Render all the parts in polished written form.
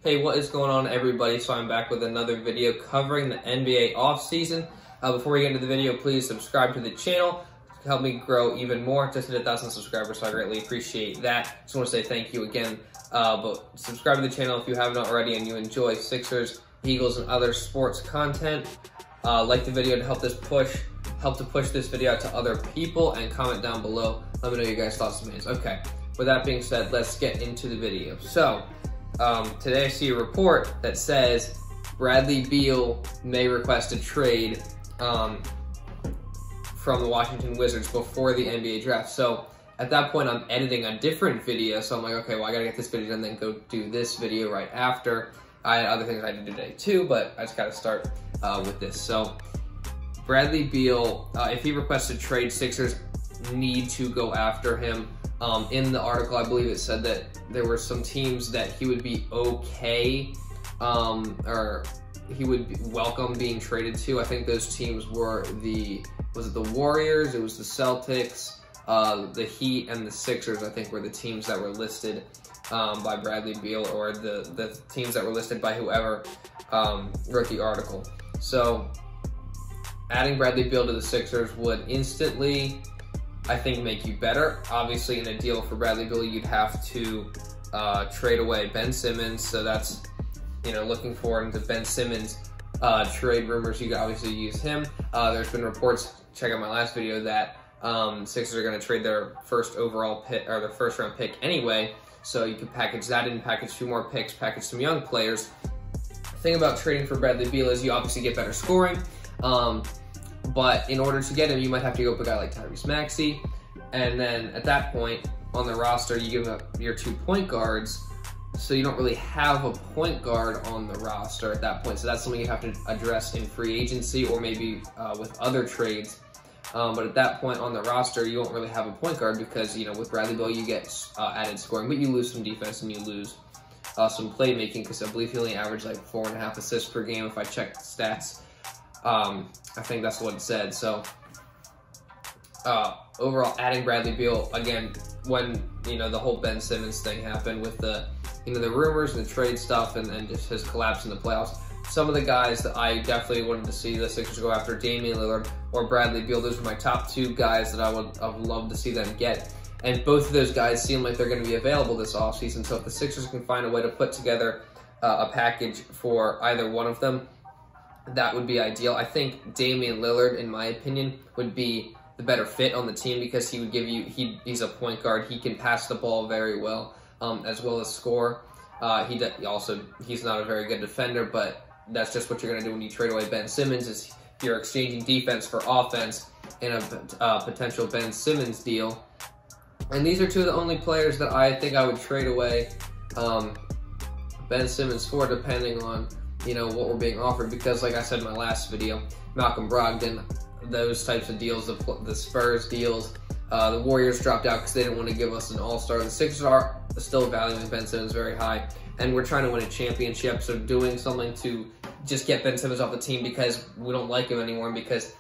Hey, what is going on, everybody? So I'm back with another video covering the NBA offseason. Before we get into the video, please subscribe to the channel to help me grow even more. Just hit 1,000 subscribers, so I greatly appreciate that. Just want to say thank you again. But subscribe to the channel if you haven't already and you enjoy Sixers, Eagles, and other sports content. Like the video to help to push this video out to other people, and comment down below. Let me know your guys' thoughts and opinions. Okay, with that being said, let's get into the video. So, today I see a report that says Bradley Beal may request a trade from the Washington Wizards before the NBA draft. So at that point, I'm editing a different video. So I'm like, okay, well, I gotta get this video done, then go do this video right after. I had other things I had to do today too, but I just gotta start with this. So Bradley Beal, if he requests a trade, Sixers need to go after him. In the article, I believe it said that there were some teams that he would be okay, or he would welcome being traded to. I think those teams were was it the Warriors? It was the Celtics, the Heat, and the Sixers, I think, were the teams that were listed by Bradley Beal, or the teams that were listed by whoever wrote the article. So adding Bradley Beal to the Sixers would instantly, I think, make you better. Obviously, in a deal for Bradley Beal, you'd have to trade away Ben Simmons. So that's, looking forward to Ben Simmons trade rumors. You could obviously use him. There's been reports, check out my last video, that Sixers are going to trade their first overall pick, or their first round pick anyway. So you could package that in, package 2 more picks, package some young players. The thing about trading for Bradley Beal is you obviously get better scoring. But in order to get him, you might have to go up a guy like Tyrese Maxey. And then at that point, on the roster, you give up your 2 point guards. So you don't really have a point guard on the roster at that point. So that's something you have to address in free agency, or maybe with other trades. But at that point on the roster, you won't really have a point guard because, with Bradley Beal, you get added scoring, but you lose some defense and you lose some playmaking, because I believe he only averaged like 4.5 assists per game if I checked stats. I think that's what it said. So overall, adding Bradley Beal, again, when the whole Ben Simmons thing happened with the the rumors and the trade stuff, and just his collapse in the playoffs, some of the guys that I definitely wanted to see the Sixers go after, Damian Lillard or Bradley Beal, those are my top 2 guys that I would love to see them get. And both of those guys seem like they're going to be available this offseason. So if the Sixers can find a way to put together a package for either one of them, that would be ideal. I think Damian Lillard, in my opinion, would be the better fit on the team, because he would give you, he's a point guard. He can pass the ball very well, as well as score. He's not a very good defender, but that's just what you're going to do when you trade away Ben Simmons, is you're exchanging defense for offense in a potential Ben Simmons deal. And these are 2 of the only players that I think I would trade away Ben Simmons for, depending on what we're being offered, because like I said in my last video, Malcolm Brogdon, those types of deals, the Spurs deals, the Warriors dropped out because they didn't want to give us an all-star. The Sixers are still valuing Ben Simmons very high, and we're trying to win a championship, so doing something to just get Ben Simmons off the team because we don't like him anymore, and because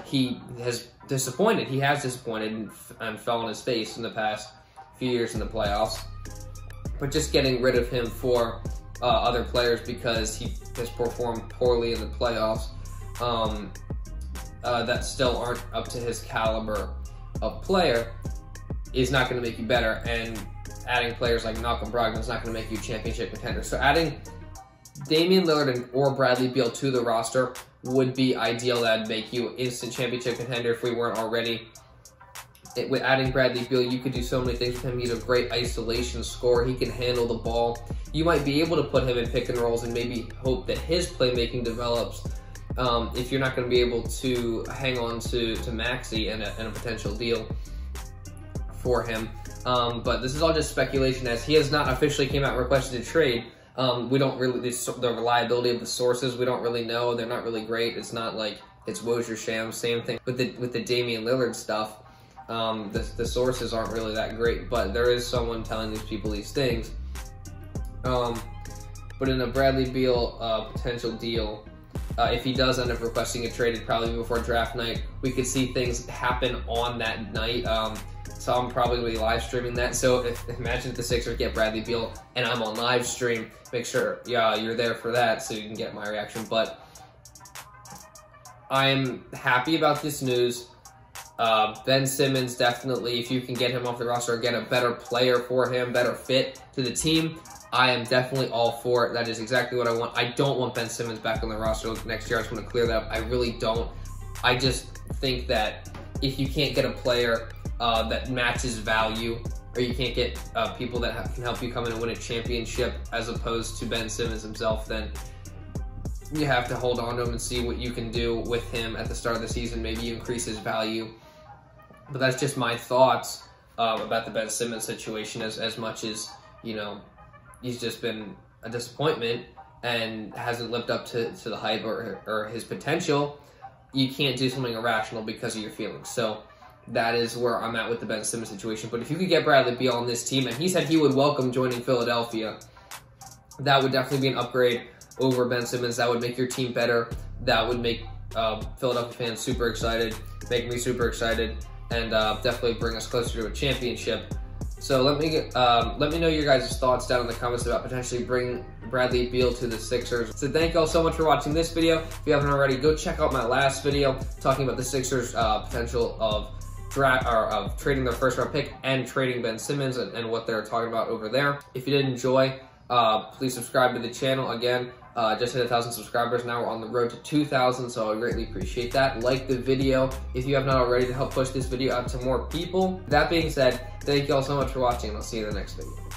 he has disappointed. He has disappointed and fell on his face in the past few years in the playoffs. But just getting rid of him for other players because he has performed poorly in the playoffs, that still aren't up to his caliber of player, is not going to make you better. And adding players like Malcolm Brogdon is not going to make you a championship contender. So adding Damian Lillard or Bradley Beal to the roster would be ideal. That would make you an instant championship contender if we weren't already. With adding Bradley Beal, you could do so many things with him. He's a great isolation scorer. He can handle the ball. You might be able to put him in pick and rolls and maybe hope that his playmaking develops, if you're not going to be able to hang on to Maxey and a potential deal for him. But this is all just speculation, as he has not officially came out and requested a trade. We don't really, the reliability of the sources, we don't really know. They're not really great. It's not like it's Woj or Sham. Same thing with the Damian Lillard stuff. The sources aren't really that great, but there is someone telling these people these things. But in a Bradley Beal potential deal, if he does end up requesting a trade, probably before draft night, we could see things happen on that night. So I'm probably going to be live streaming that. So imagine if the Sixers get Bradley Beal and I'm on live stream, make sure you're there for that so you can get my reaction. But I'm happy about this news. Ben Simmons, definitely, if you can get him off the roster or get a better player for him, better fit to the team, I am definitely all for it. That is exactly what I want. I don't want Ben Simmons back on the roster next year. I just want to clear that up. I really don't. I just think that if you can't get a player that matches value, or you can't get people that can help you come in and win a championship as opposed to Ben Simmons himself, then you have to hold on to him and see what you can do with him at the start of the season. Maybe you increase his value. But that's just my thoughts about the Ben Simmons situation, as much as, you know, he's just been a disappointment and hasn't lived up to the hype or his potential. You can't do something irrational because of your feelings. So that is where I'm at with the Ben Simmons situation. But if you could get Bradley Beal on this team, and he said he would welcome joining Philadelphia, that would definitely be an upgrade over Ben Simmons. That would make your team better. That would make Philadelphia fans super excited, make me super excited, and definitely bring us closer to a championship. So let me know your guys' thoughts down in the comments about potentially bringing Bradley Beal to the Sixers. So thank you all so much for watching this video. If you haven't already, go check out my last video talking about the Sixers' potential of trading their first-round pick and trading Ben Simmons and what they're talking about over there. If you did enjoy, please subscribe to the channel. Again, just hit 1,000 subscribers. Now we're on the road to 2,000, so I greatly appreciate that. Like the video if you have not already to help push this video out to more people. That being said, thank you all so much for watching, and I'll see you in the next video.